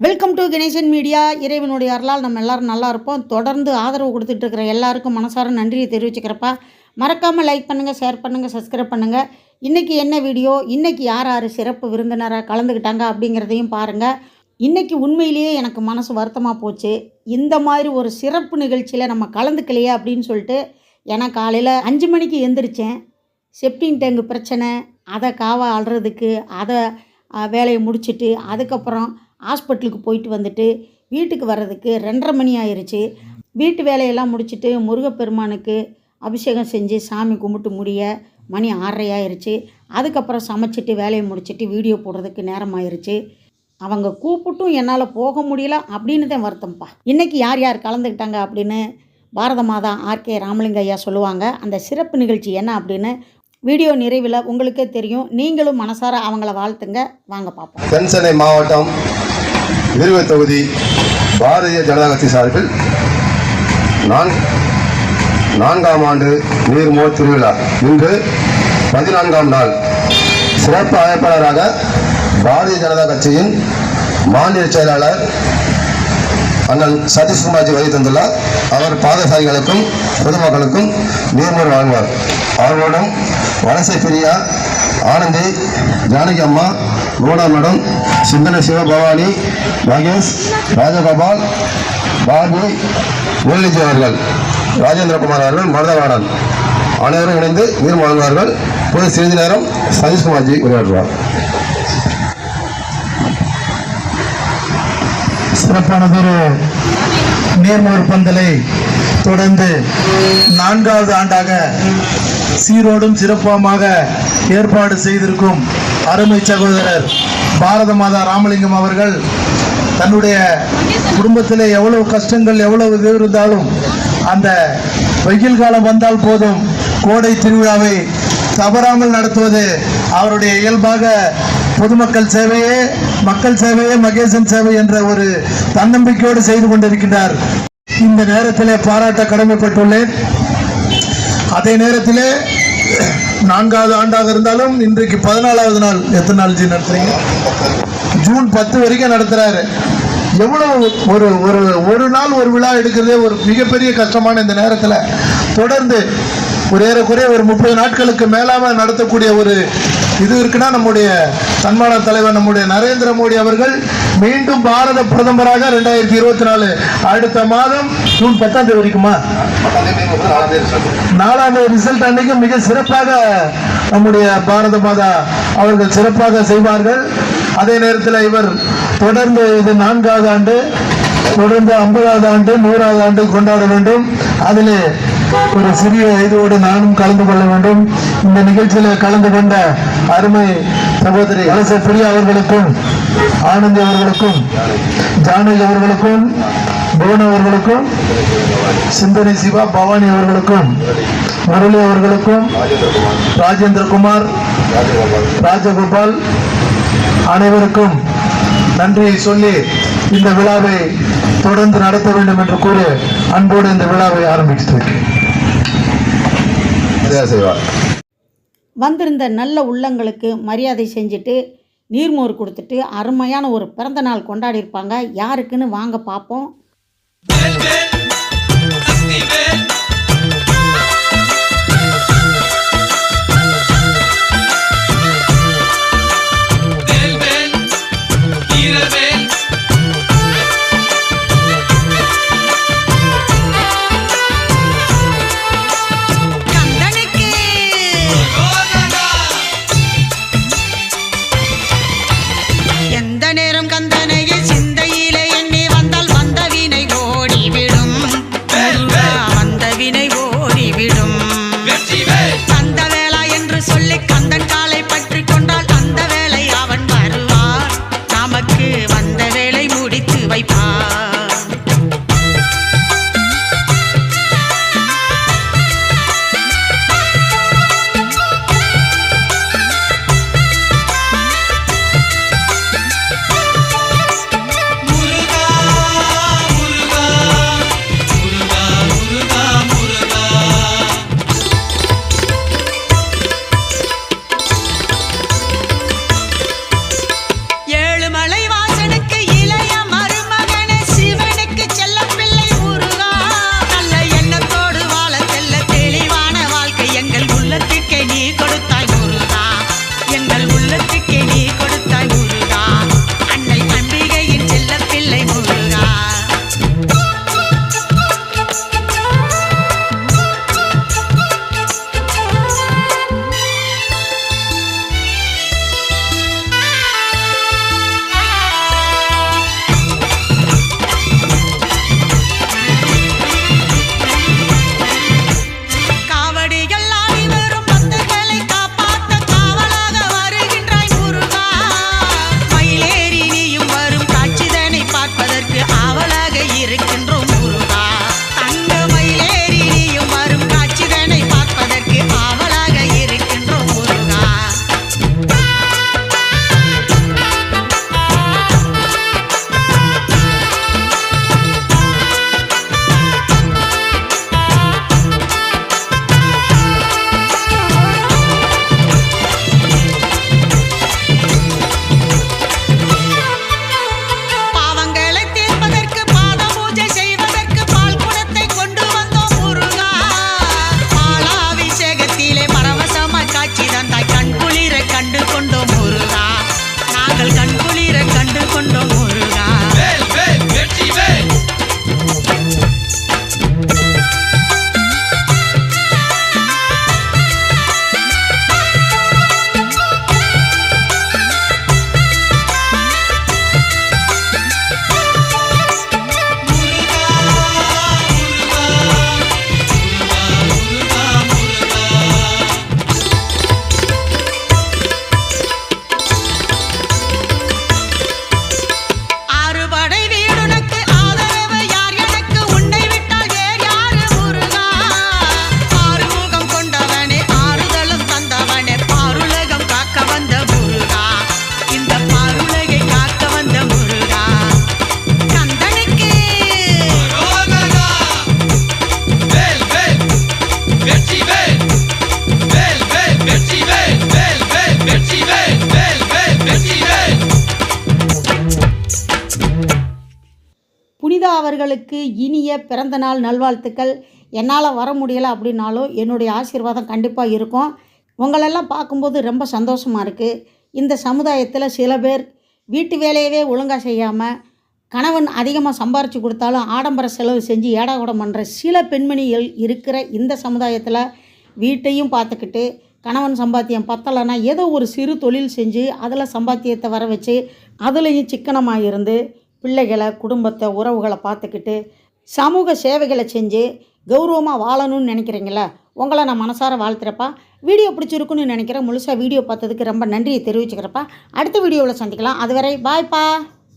Welcome to Ganesan media. இறைவனுடைய அருளால் நம்ம எல்லோரும் நல்லா இருப்போம். தொடர்ந்து ஆதரவு கொடுத்துட்டு இருக்கிற எல்லாருக்கும் மனசார நன்றியை தெரிவிச்சுக்கிறப்பா. மறக்காமல் லைக் பண்ணுங்கள், ஷேர் பண்ணுங்கள், சப்ஸ்கிரைப் பண்ணுங்கள். இன்றைக்கி என்ன வீடியோ, இன்றைக்கி யார் யார் சிறப்பு விருந்தினராக கலந்துக்கிட்டாங்க அப்படிங்கிறதையும் பாருங்கள். இன்றைக்கி உண்மையிலேயே எனக்கு மனசு வருத்தமாக போச்சு. இந்த மாதிரி ஒரு சிறப்பு நிகழ்ச்சியில் நம்ம கலந்துக்கலையே அப்படின்னு சொல்லிட்டு. ஏன்னா காலையில் 5 மணிக்கு எந்திரிச்சேன். செப்டிங் டேங்கு பிரச்சனை, அதை காவா அழுறதுக்கு அதை வேலையை முடிச்சுட்டு அதுக்கப்புறம் ஹாஸ்பிட்டலுக்கு போயிட்டு வந்துட்டு வீட்டுக்கு வர்றதுக்கு 2:30 மணி ஆயிடுச்சு. வீட்டு வேலையெல்லாம் முடிச்சுட்டு முருகப்பெருமானுக்கு அபிஷேகம் செஞ்சு சாமி கும்பிட்டு முடிய மணி 6:30 ஆயிடுச்சு. அதுக்கப்புறம் சமைச்சிட்டு வேலையை முடிச்சுட்டு வீடியோ போடுறதுக்கு நேரம் ஆயிடுச்சு. அவங்க கூப்பிட்டும் என்னால் போக முடியல அப்படின்னு தான் வருத்தம்ப்பா. இன்றைக்கி யார் யார் கலந்துக்கிட்டாங்க அப்படின்னு பாரத மாதா ஆர்கே ராமலிங்க ஐயா சொல்லுவாங்க. அந்த சிறப்பு நிகழ்ச்சி என்ன அப்படின்னு வீடியோ நிறைவில் உங்களுக்கே தெரியும். நீங்களும் மனசார அவங்கள வாழ்த்துங்க. வாங்க பார்ப்போம். தென்சென்னை மாவட்டம் விருவை தொகுதி பாரதிய ஜனதா கட்சி சார்பில் 4ஆம் ஆண்டு நீர்மோர் திருவிழா இன்று 14ஆம் நாள். சிறப்பு அழைப்பாளராக பாரதிய ஜனதா கட்சியின் மாநில செயலாளர் அண்ணன் சதீஷ்குமார்ஜி வருகை தந்துள்ளார். அவர் பாதசாரிகளுக்கும் பொதுமக்களுக்கும் நீர்மோர் வழங்குவார். அவர்களுடன் வலசை பிரியா, ஆனந்தி, ஜானகி அம்மா, கோடா மேடம், சிந்தனை சிவபவானி, மகேஷ், ராஜகோபால், பாபு, முரளிஜி அவர்கள், ராஜேந்திரகுமார் அவர்கள், மருதவாணன் அனைவரும் இணைந்து நீர் வழங்குவார்கள். ஒரு சிறிது நேரம் சதீஷ்குமார்ஜி உரையாற்றுவார். சிறப்பானதொரு நீர்மோர் பந்தலை தொடர்ந்து 4வது ஆண்டாக சீரோடும் சிறப்புமாக ஏற்பாடு செய்திருக்கும் அருமை சகோதரர் பாரத மாதா ராமலிங்கம் அவர்கள் தன்னுடைய குடும்பத்திலே எவ்வளவு கஷ்டங்கள் எவ்வளவு இது இருந்தாலும் அந்த வெயில் காலம் வந்தால் போதும் கோடை திருவிழாவை தவறாமல் நடத்துவது அவருடைய இயல்பாக. பொதுமக்கள் சேவையே மக்கள் சேவையே மகேசன் சேவை என்ற ஒரு தன்னம்பிக்கையோடு செய்து கொண்டிருக்கின்றார். இந்த நேரத்திலே பாராட்ட கடமைப்பட்டுள்ளேன். அதே நேரத்திலே 4வது ஆண்டாக இருந்தாலும் இன்றைக்கு 14வது நாள். எத்தனை நாள் ஜி நடத்துறீங்க? ஜூன் 10 வரைக்கும் நடத்துறாரு. எவ்வளவு ஒரு நாள் ஒரு விழா எடுக்கிறதே ஒரு மிகப்பெரிய கஷ்டமான இந்த நேரத்தில் தொடர்ந்து ஏறக்குறைய ஒரு 30 நாட்களுக்கு மேலாக நடத்தக்கூடிய ஒரு இது இருக்குன்னா நம்முடைய சன்மான தலைவர் நம்முடைய நரேந்திர மோடி அவர்கள் மீண்டும் பாரத பிரதமராக 2024 அடுத்த மாதம் ஜூன் 10 வரைக்குமா 4ஆம் ரிசல்ட் அன்னைக்கு மிக சிறப்பாக நம்முடைய பாரத மாதா அவர்கள் சிறப்பாக செய்வார்கள். அதே நேரத்தில் இவர் தொடர்ந்து இது 4வது ஆண்டு, தொடர்ந்து 50வது ஆண்டு, 100வது ஆண்டு கொண்டாட வேண்டும். அதில் ஒரு சிறிய இதோடு நானும் கலந்து கொள்ள வேண்டும். இந்த நிகழ்ச்சியில் கலந்து கொண்ட அருமை சகோதரி வலசை பிரியா அவர்களுக்கும், ஆனந்தி அவர்களுக்கும், ஜானகி அவர்களுக்கும், புவன் அவர்களுக்கும், சிந்தனை சிவா பவானி அவர்களுக்கும், முரளி அவர்களுக்கும், ராஜேந்திரகுமார், ராஜகோபால் அனைவருக்கும் நன்றியை சொல்லி இந்த விழாவை தொடர்ந்து நடத்த வேண்டும் என்று கூறி அன்போடு இந்த விழாவை ஆரம்பித்திருக்கிறேன். வந்திருந்த நல்ல உள்ளங்களுக்கு மரியாதை செஞ்சுட்டு நீர்மோர் கொடுத்துட்டு அருமையான ஒரு பிறந்த நாள் கொண்டாடியிருப்பாங்க. யாருக்குன்னு வாங்க பார்ப்போம். மலை வாசனுக்கு அவர்களுக்கு இனிய பிறந்தநாள் நல்வாழ்த்துக்கள். என்னால் வர முடியலை அப்படின்னாலும் என்னுடைய ஆசீர்வாதம் கண்டிப்பாக இருக்கும். உங்களெல்லாம் பார்க்கும்போது ரொம்ப சந்தோஷமாக இருக்குது. இந்த சமுதாயத்தில் சில பேர் வீட்டு வேலையவே ஒழுங்காக செய்யாமல் கணவன் அதிகமாக சம்பாரித்து கொடுத்தாலும் ஆடம்பர செலவு செஞ்சு ஏடாகூடம் பண்ணுற சில பெண்மணிகள் இருக்கிற இந்த சமுதாயத்தில் வீட்டையும் பார்த்துக்கிட்டு கணவன் சம்பாத்தியம் பத்தலைன்னா ஏதோ ஒரு சிறு தொழில் செஞ்சு அதில் சம்பாத்தியத்தை வர வச்சு அதுலேயும் சிக்கனமாக இருந்து பிள்ளைகளை குடும்பத்தை உறவுகளை பார்த்துக்கிட்டு சமூக சேவைகளை செஞ்சு கௌரவமாக வாழணும்னு நினைக்கிறீங்களா? உங்களை நான் மனசார வாழ்த்துறப்பா. வீடியோ பிடிச்சிருக்குன்னு நினைக்கிறேன். முழுசாக வீடியோ பார்த்ததுக்கு ரொம்ப நன்றியை தெரிவிச்சுக்கிறப்பா. அடுத்த வீடியோவில் சந்திக்கலாம். அதுவரை பாய்ப்பா.